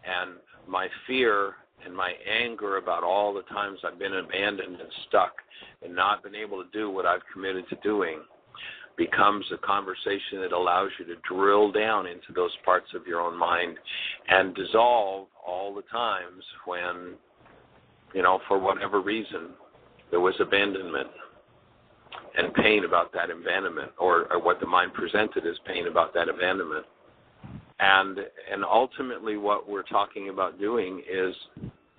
And my fear and my anger about all the times I've been abandoned and stuck and not been able to do what I've committed to doing becomes a conversation that allows you to drill down into those parts of your own mind and dissolve all the times when, for whatever reason, there was abandonment and pain about that abandonment, or what the mind presented as pain about that abandonment. And ultimately what we're talking about doing is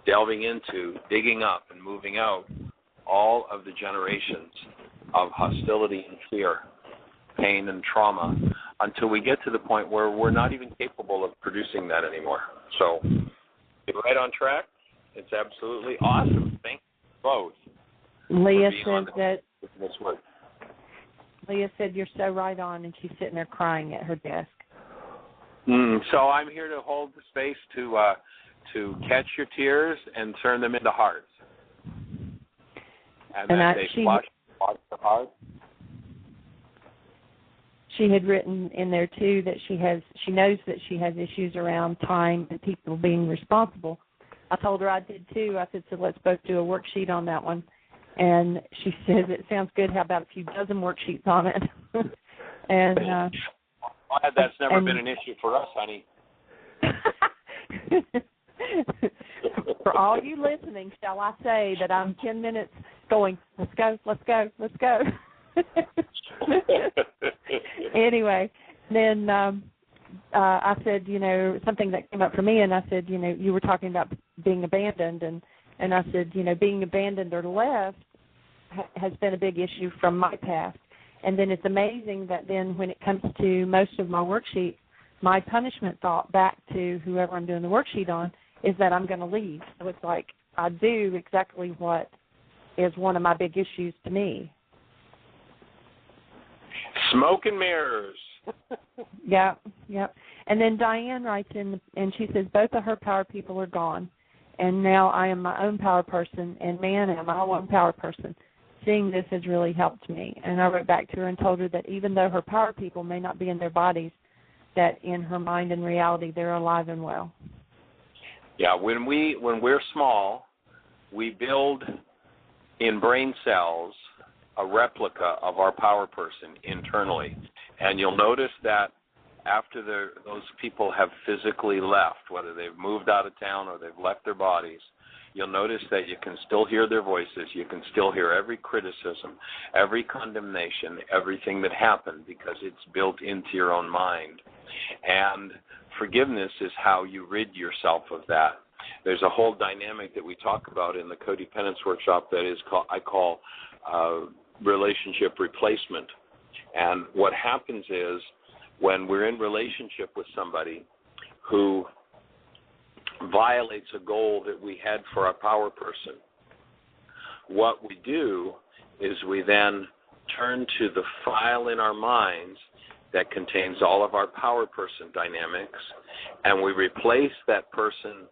delving into, digging up and moving out all of the generations of hostility and fear, pain and trauma, until we get to the point where we're not even capable of producing that anymore. So you're right on track. It's absolutely awesome. Thank you both. Leah said you're so right on, and she's sitting there crying at her desk. So I'm here to hold the space to catch your tears and turn them into hearts. And that they flush the heart. She had written in there too that she knows that she has issues around time and people being responsible. I told her I did too. I said, so let's both do a worksheet on that one. And she says, it sounds good. How about a few dozen worksheets on it? And that's never been an issue for us, honey. For all you listening, shall I say that I'm 10 minutes going, let's go, let's go, let's go. Anyway, then I said, something that came up for me, and I said, you were talking about being abandoned, and I said, being abandoned or left has been a big issue from my past. And then it's amazing that then when it comes to most of my worksheets, my punishment thought back to whoever I'm doing the worksheet on is that I'm going to leave. So it's like I do exactly what is one of my big issues to me. Smoke and mirrors. Yeah. And then Diane writes in, and she says, both of her power people are gone, and now I am my own power person, and man, am I one power person. Seeing this has really helped me. And I wrote back to her and told her that even though her power people may not be in their bodies, that in her mind and reality they're alive and well. Yeah, when we're small, we build in brain cells a replica of our power person internally. And you'll notice that after those people have physically left, whether they've moved out of town or they've left their bodies, you'll notice that you can still hear their voices. You can still hear every criticism, every condemnation, everything that happened, because it's built into your own mind. And forgiveness is how you rid yourself of that. There's a whole dynamic that we talk about in the codependence workshop that is I call relationship replacement. And what happens is when we're in relationship with somebody who violates a goal that we had for our power person, what we do is we then turn to the file in our minds that contains all of our power person dynamics, and we replace that person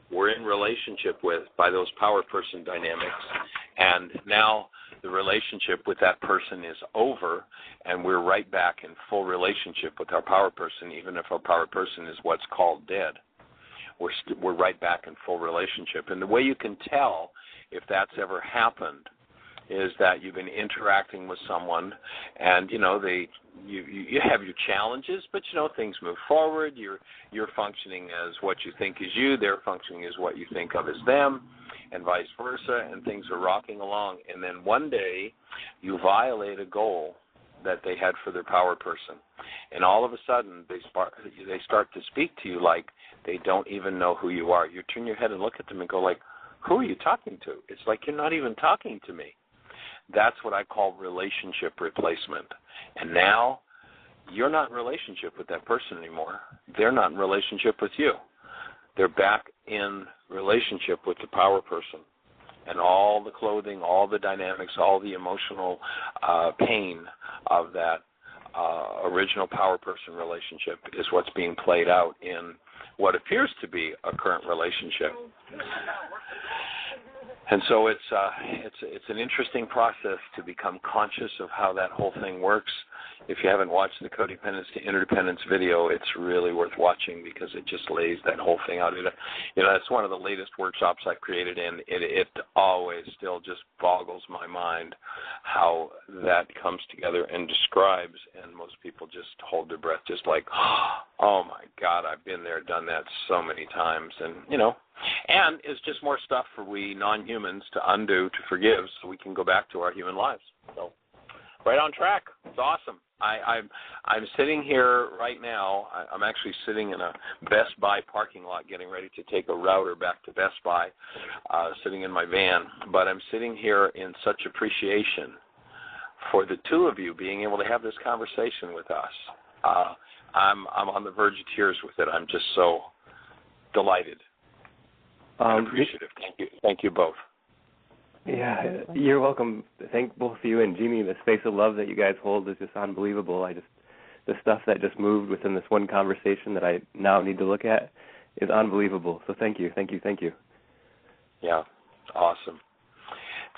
we're in relationship with by those power person dynamics, and now the relationship with that person is over, and we're right back in full relationship with our power person, even if our power person is what's called dead. We're right back in full relationship. And the way you can tell if that's ever happened is that you've been interacting with someone, and you have your challenges, but things move forward. You're functioning as what you think is you. They're functioning as what you think of as them, and vice versa. And things are rocking along. And then one day, you violate a goal that they had for their power person, and all of a sudden they start to speak to you like they don't even know who you are. You turn your head and look at them and go like, "Who are you talking to?" It's like you're not even talking to me. That's what I call relationship replacement. And now you're not in relationship with that person anymore. They're not in relationship with you. They're back in relationship with the power person. And all the clothing, all the dynamics, all the emotional pain of that original power person relationship is what's being played out in what appears to be a current relationship. And so it's an interesting process to become conscious of how that whole thing works. if you haven't watched the Codependence to Interdependence video, it's really worth watching because it just lays that whole thing out. That's one of the latest workshops I've created, and it always still just boggles my mind how that comes together and describes, and most people just hold their breath just like, oh, my God, I've been there, done that so many times. And, and it's just more stuff for we non-humans to undo, to forgive, so we can go back to our human lives. So right on track. It's awesome. I'm sitting here right now. I'm actually sitting in a Best Buy parking lot getting ready to take a router back to Best Buy, sitting in my van. But I'm sitting here in such appreciation for the two of you being able to have this conversation with us. I'm on the verge of tears with it. I'm just so delighted and appreciative. Thank you both. Yeah, you're welcome. Thank both of you and Jeanie. The space of love that you guys hold is just unbelievable. The stuff that just moved within this one conversation that I now need to look at is unbelievable. So thank you. Yeah, awesome.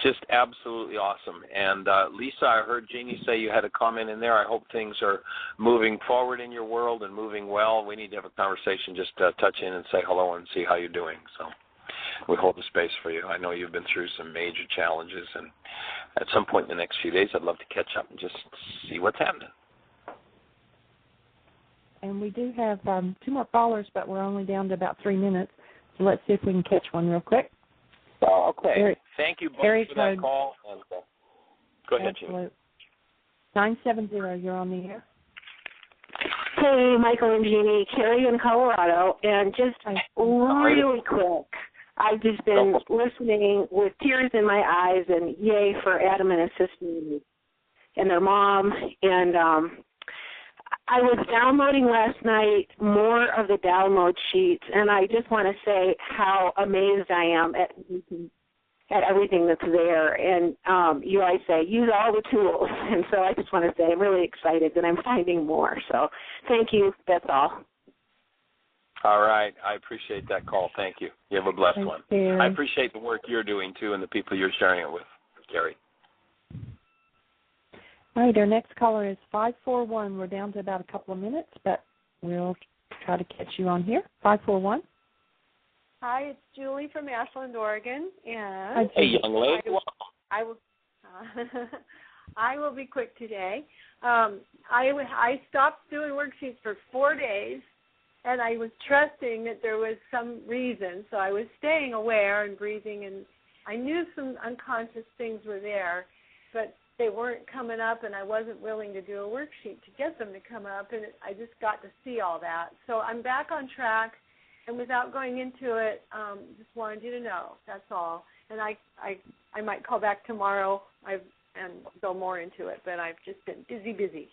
Just absolutely awesome. And Lisa, I heard Jeanie say you had a comment in there. I hope things are moving forward in your world and moving well. We need to have a conversation, just touch in and say hello and see how you're doing. So we hold the space for you. I know you've been through some major challenges, and at some point in the next few days, I'd love to catch up and just see what's happening. And we do have 2 more callers, but we're only down to about 3 minutes. So let's see if we can catch one real quick. Oh, okay. Thank you both for that call. And, go ahead, Jeanie. 970, you're on the air. Hey, Michael and Jeanie, Carrie in Colorado, and just really quick, I've just been listening with tears in my eyes, and yay for Adam and his sister and their mom. And I was downloading last night more of the download sheets, and I just want to say how amazed I am at everything that's there. And you always say, use all the tools. And so I just want to say I'm really excited that I'm finding more. So thank you. That's all. All right. I appreciate that call. Thank you. You have a blessed one. I appreciate the work you're doing, too, and the people you're sharing it with, Gary. All right. Our next caller is 541. We're down to about a couple of minutes, but we'll try to catch you on here. 541. Hi, it's Julie from Ashland, Oregon. And hey, young lady. I will be quick today. I stopped doing worksheets for 4 days, and I was trusting that there was some reason. So I was staying aware and breathing, and I knew some unconscious things were there, but they weren't coming up, and I wasn't willing to do a worksheet to get them to come up, and I just got to see all that. So I'm back on track. And without going into it, just wanted you to know. That's all. And I might call back tomorrow and go more into it, but I've just been busy.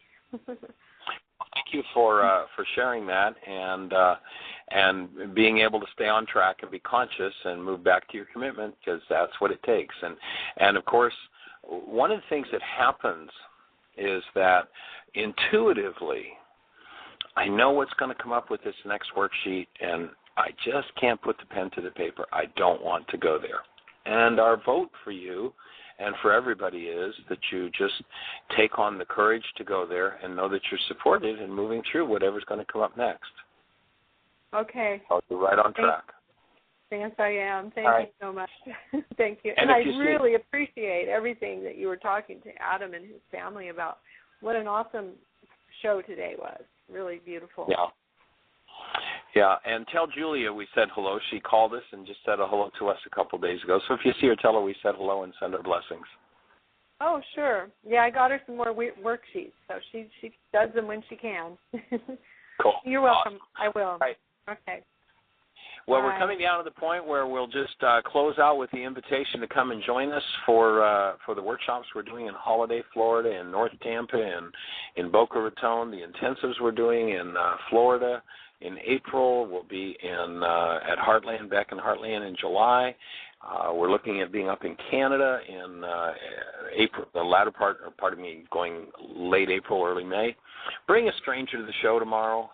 Thank you for sharing that and being able to stay on track and be conscious and move back to your commitment, because that's what it takes. And of course, one of the things that happens is that intuitively, I know what's going to come up with this next worksheet, and I just can't put the pen to the paper. I don't want to go there. And our vote for you and for everybody is that you just take on the courage to go there and know that you're supported and moving through whatever's going to come up next. Okay. So you're right on track. Yes, I am. Thank you so much. Thank you. And I really appreciate everything that you were talking to Adam and his family about. What an awesome show today was. Really beautiful. Yeah, and tell Julia we said hello. She called us and just said a hello to us a couple days ago. So if you see her, tell her we said hello and send her blessings. Oh, sure. Yeah, I got her some more worksheets, so she does them when she can. Cool. You're welcome. Awesome. I will. Right. Okay. Well, we're coming down to the point where we'll just close out with the invitation to come and join us for the workshops we're doing in Holiday, Florida, in North Tampa, and in Boca Raton. The intensives we're doing in Florida in April. We'll be at Heartland, back in Heartland in July. We're looking at being up in Canada in April, the latter part, or pardon me, going late April, early May. Bring a stranger to the show tomorrow.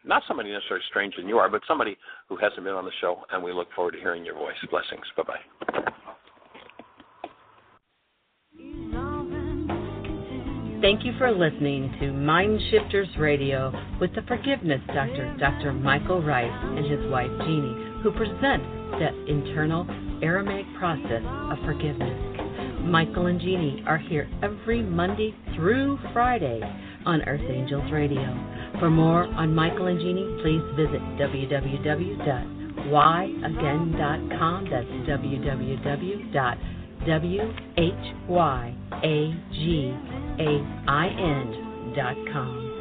Not somebody necessarily stranger than you are, but somebody who hasn't been on the show, and we look forward to hearing your voice. Blessings. Bye-bye. Thank you for listening to Mind Shifters Radio with the Forgiveness Doctor, Dr. Michael Ryce, and his wife Jeanie, who present the internal Aramaic process of forgiveness. Michael and Jeanie are here every Monday through Friday on Earth Angels Radio. For more on Michael and Jeanie, please visit www.whyagain.com. That's www.whyagain.com.